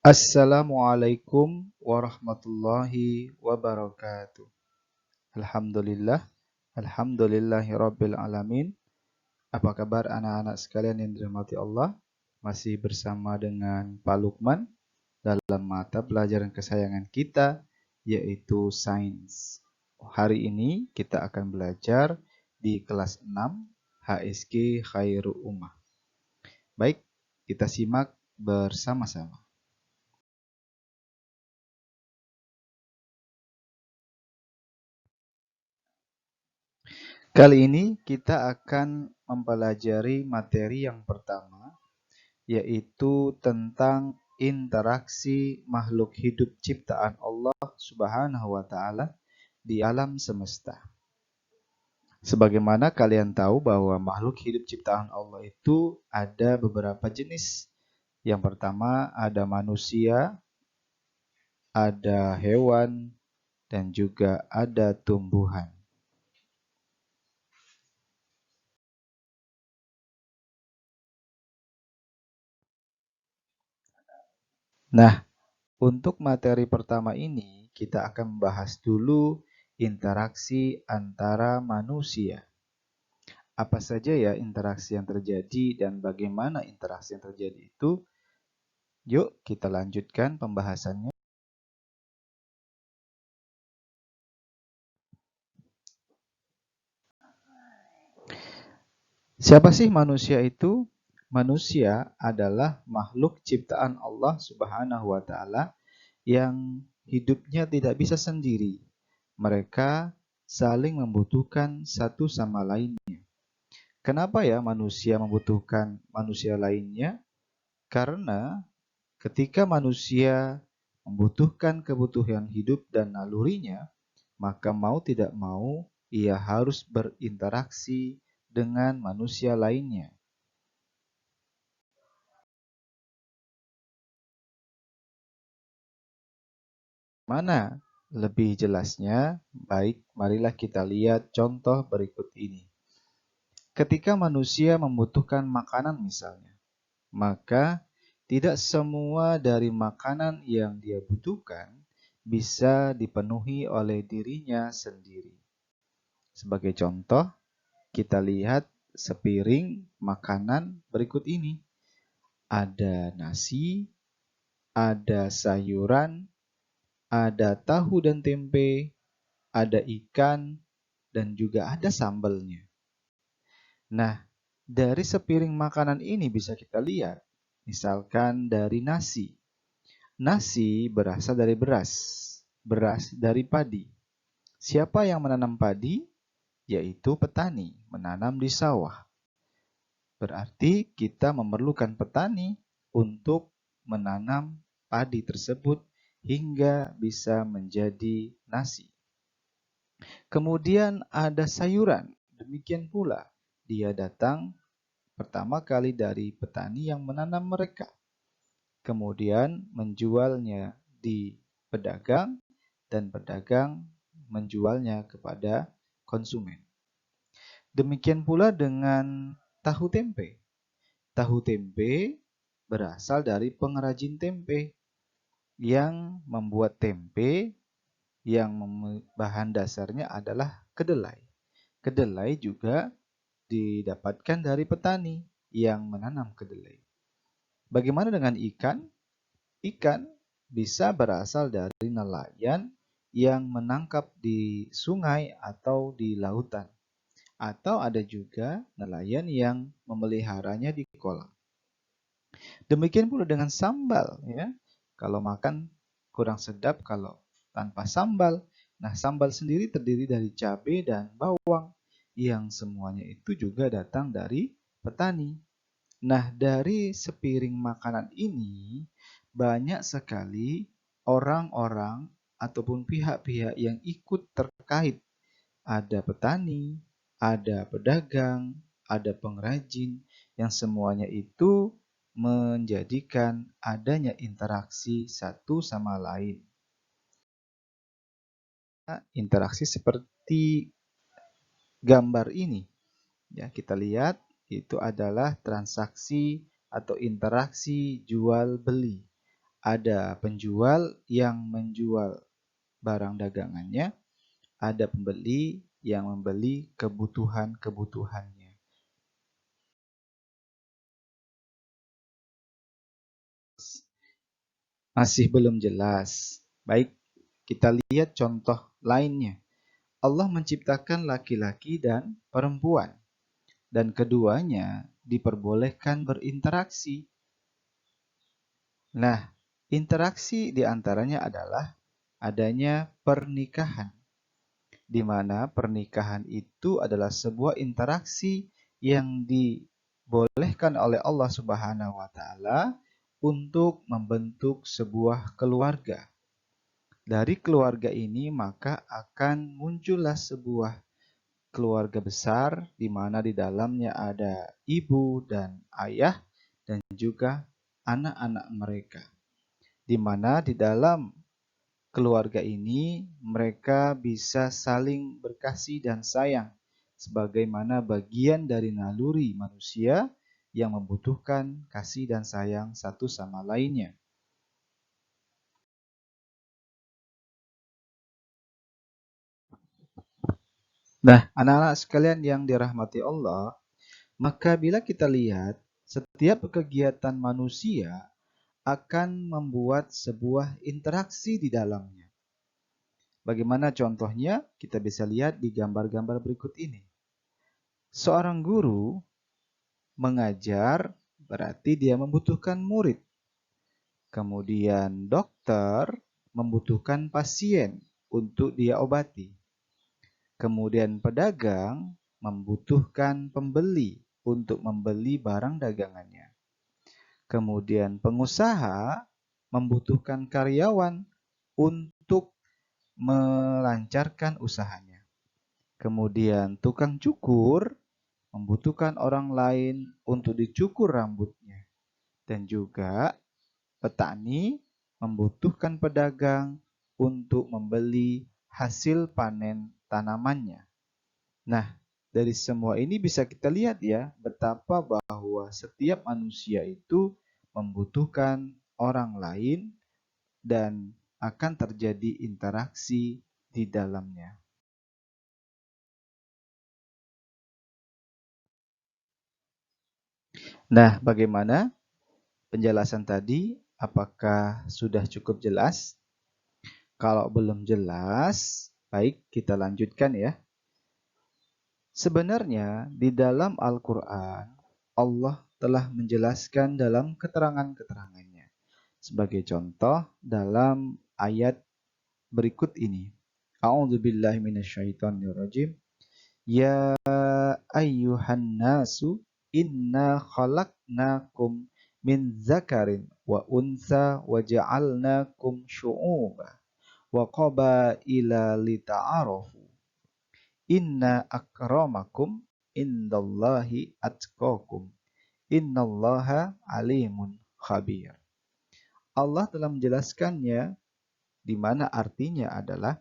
Assalamualaikum warahmatullahi wabarakatuh. Alhamdulillah, alhamdulillahirabbil alamin. Apa kabar anak-anak sekalian yang dirahmati Allah? Masih bersama dengan Pak Lukman dalam mata pelajaran kesayangan kita, yaitu sains. Hari ini kita akan belajar di kelas 6 HSG Khairul Ummah. Baik, kita simak bersama-sama. Kali ini kita akan mempelajari materi yang pertama, yaitu tentang interaksi makhluk hidup ciptaan Allah Subhanahu wa Ta'ala di alam semesta. Sebagaimana kalian tahu bahwa makhluk hidup ciptaan Allah itu ada beberapa jenis. Yang pertama ada manusia, ada hewan, dan juga ada tumbuhan. Nah, untuk materi pertama ini, kita akan membahas dulu interaksi antara manusia. Apa saja ya interaksi yang terjadi dan bagaimana interaksi yang terjadi itu? Yuk kita lanjutkan pembahasannya. Siapa sih manusia itu? Manusia adalah makhluk ciptaan Allah Subhanahu wa Ta'ala yang hidupnya tidak bisa sendiri. Mereka saling membutuhkan satu sama lainnya. Kenapa ya manusia membutuhkan manusia lainnya? Karena ketika manusia membutuhkan kebutuhan hidup dan nalurinya, maka mau tidak mau ia harus berinteraksi dengan manusia lainnya. Mana lebih jelasnya? Baik, marilah kita lihat contoh berikut ini. Ketika manusia membutuhkan makanan misalnya, maka tidak semua dari makanan yang dia butuhkan bisa dipenuhi oleh dirinya sendiri. Sebagai contoh, kita lihat sepiring makanan berikut ini. Ada nasi, ada sayuran, ada tahu dan tempe, ada ikan, dan juga ada sambalnya. Nah, dari sepiring makanan ini bisa kita lihat, misalkan dari nasi. Nasi berasal dari beras, beras dari padi. Siapa yang menanam padi? Yaitu petani, menanam di sawah. Berarti kita memerlukan petani untuk menanam padi tersebut hingga bisa menjadi nasi. Kemudian ada sayuran, demikian pula dia datang pertama kali dari petani yang menanam mereka. Kemudian menjualnya di pedagang dan pedagang menjualnya kepada konsumen. Demikian pula dengan tahu tempe. Tahu tempe berasal dari pengrajin tempe yang membuat tempe yang bahan dasarnya adalah kedelai. Kedelai juga didapatkan dari petani yang menanam kedelai. Bagaimana dengan ikan? Ikan bisa berasal dari nelayan yang menangkap di sungai atau di lautan. Atau ada juga nelayan yang memeliharanya di kolam. Demikian pula dengan sambal, ya. Kalau makan kurang sedap kalau tanpa sambal. Nah, sambal sendiri terdiri dari cabai dan bawang yang semuanya itu juga datang dari petani. Nah, dari sepiring makanan ini banyak sekali orang-orang ataupun pihak-pihak yang ikut terkait. Ada petani, ada pedagang, ada pengrajin, yang semuanya itu menjadikan adanya interaksi satu sama lain. Interaksi seperti gambar ini, ya kita lihat itu adalah transaksi atau interaksi jual beli Ada penjual yang menjual barang dagangannya, ada pembeli yang membeli kebutuhan-kebutuhannya. Masih belum jelas. Baik, kita lihat contoh lainnya. Allah menciptakan laki-laki dan perempuan, dan keduanya diperbolehkan berinteraksi. Nah, interaksi di antaranya adalah adanya pernikahan, di mana pernikahan itu adalah sebuah interaksi yang dibolehkan oleh Allah Subhanahu wa taala untuk membentuk sebuah keluarga. Dari keluarga ini maka akan muncullah sebuah keluarga besar di mana di dalamnya ada ibu dan ayah dan juga anak-anak mereka. Di mana di dalam keluarga ini mereka bisa saling berkasih dan sayang sebagaimana bagian dari naluri manusia yang membutuhkan kasih dan sayang satu sama lainnya. Nah, anak-anak sekalian yang dirahmati Allah, maka bila kita lihat setiap kegiatan manusia akan membuat sebuah interaksi di dalamnya. Bagaimana contohnya? Kita bisa lihat di gambar-gambar berikut ini. Seorang guru mengajar berarti dia membutuhkan murid. Kemudian dokter membutuhkan pasien untuk dia obati. Kemudian pedagang membutuhkan pembeli untuk membeli barang dagangannya. Kemudian pengusaha membutuhkan karyawan untuk melancarkan usahanya. Kemudian tukang cukur membutuhkan orang lain untuk dicukur rambutnya. Dan juga petani membutuhkan pedagang untuk membeli hasil panen tanamannya. Nah, dari semua ini bisa kita lihat ya, betapa bahwa setiap manusia itu membutuhkan orang lain dan akan terjadi interaksi di dalamnya. Nah, bagaimana penjelasan tadi? Apakah sudah cukup jelas? Kalau belum jelas, baik kita lanjutkan ya. Sebenarnya di dalam Al-Quran, Allah telah menjelaskan dalam keterangan-keterangannya. Sebagai contoh dalam ayat berikut ini. A'udzubillahi minasyaitonirrajim. Ya ayyuhan nasu inna khalaqnakum min zakarin wa unsa wa ja'alnakum syu'uba wa qabaila lita'arafu. Inna akramakum indallahi atqakum. Innallaha alimun khabir. Allah telah menjelaskannya di mana artinya adalah,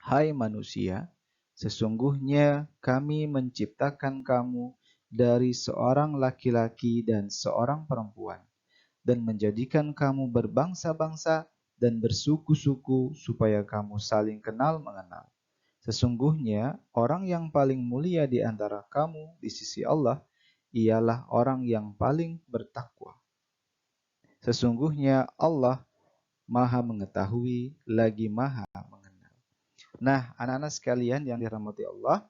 hai manusia, sesungguhnya kami menciptakan kamu dari seorang laki-laki dan seorang perempuan dan menjadikan kamu berbangsa-bangsa dan bersuku-suku supaya kamu saling kenal mengenal. Sesungguhnya orang yang paling mulia di antara kamu di sisi Allah ialah orang yang paling bertakwa. Sesungguhnya Allah Maha mengetahui lagi Maha mengenal. Nah, anak-anak sekalian yang dirahmati Allah,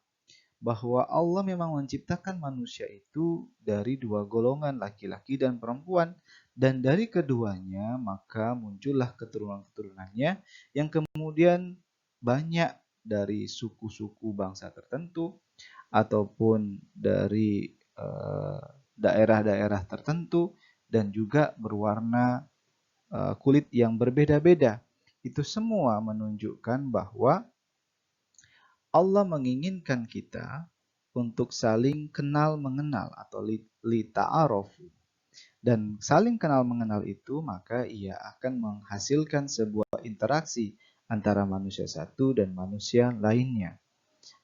bahwa Allah memang menciptakan manusia itu dari dua golongan, laki-laki dan perempuan, dan dari keduanya maka muncullah keturunan-keturunannya yang kemudian banyak dari suku-suku bangsa tertentu ataupun dari daerah-daerah tertentu dan juga berwarna kulit yang berbeda-beda. Itu semua menunjukkan bahwa Allah menginginkan kita untuk saling kenal mengenal atau lita'arofu. Dan saling kenal mengenal itu maka ia akan menghasilkan sebuah interaksi antara manusia satu dan manusia lainnya.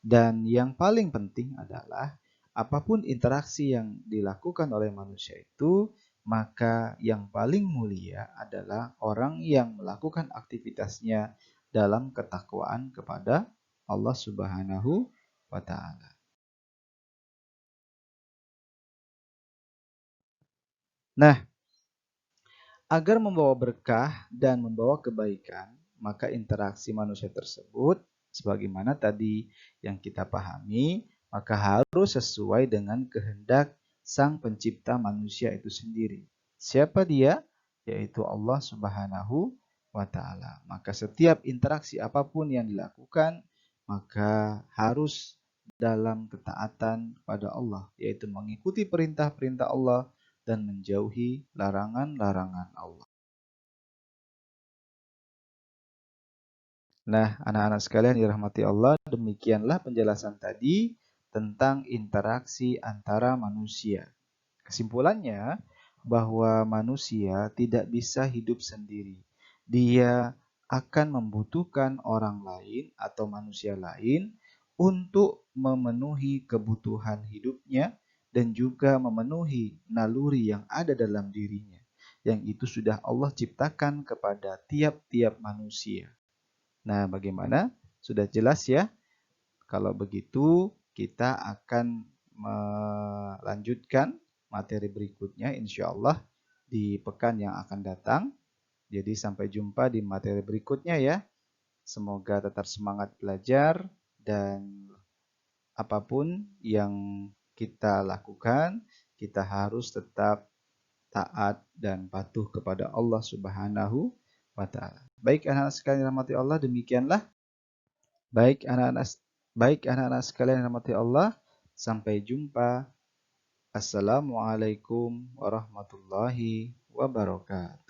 Dan yang paling penting adalah apapun interaksi yang dilakukan oleh manusia itu, maka yang paling mulia adalah orang yang melakukan aktivitasnya dalam ketakwaan kepada Allah Subhanahu wa taala. Nah, agar membawa berkah dan membawa kebaikan, maka interaksi manusia tersebut sebagaimana tadi yang kita pahami, maka harus sesuai dengan kehendak Sang Pencipta manusia itu sendiri. Siapa dia? Yaitu Allah Subhanahu wa taala. Maka setiap interaksi apapun yang dilakukan, maka harus dalam ketaatan pada Allah, yaitu mengikuti perintah-perintah Allah dan menjauhi larangan-larangan Allah. Nah, anak-anak sekalian dirahmati Allah, demikianlah penjelasan tadi tentang interaksi antara manusia. Kesimpulannya, bahwa manusia tidak bisa hidup sendiri. Dia akan membutuhkan orang lain atau manusia lain untuk memenuhi kebutuhan hidupnya dan juga memenuhi naluri yang ada dalam dirinya, yang itu sudah Allah ciptakan kepada tiap-tiap manusia. Nah, bagaimana? Sudah jelas ya? Kalau begitu, kita akan melanjutkan materi berikutnya insya Allah di pekan yang akan datang. Jadi sampai jumpa di materi berikutnya ya. Semoga tetap semangat belajar dan apapun yang kita lakukan, kita harus tetap taat dan patuh kepada Allah Subhanahu wa taala. Baik anak-anak sekalian rahmati Allah, demikianlah. Baik anak-anak baik anak-anak sekalian rahmati Allah, sampai jumpa. Assalamualaikum warahmatullahi wabarakatuh.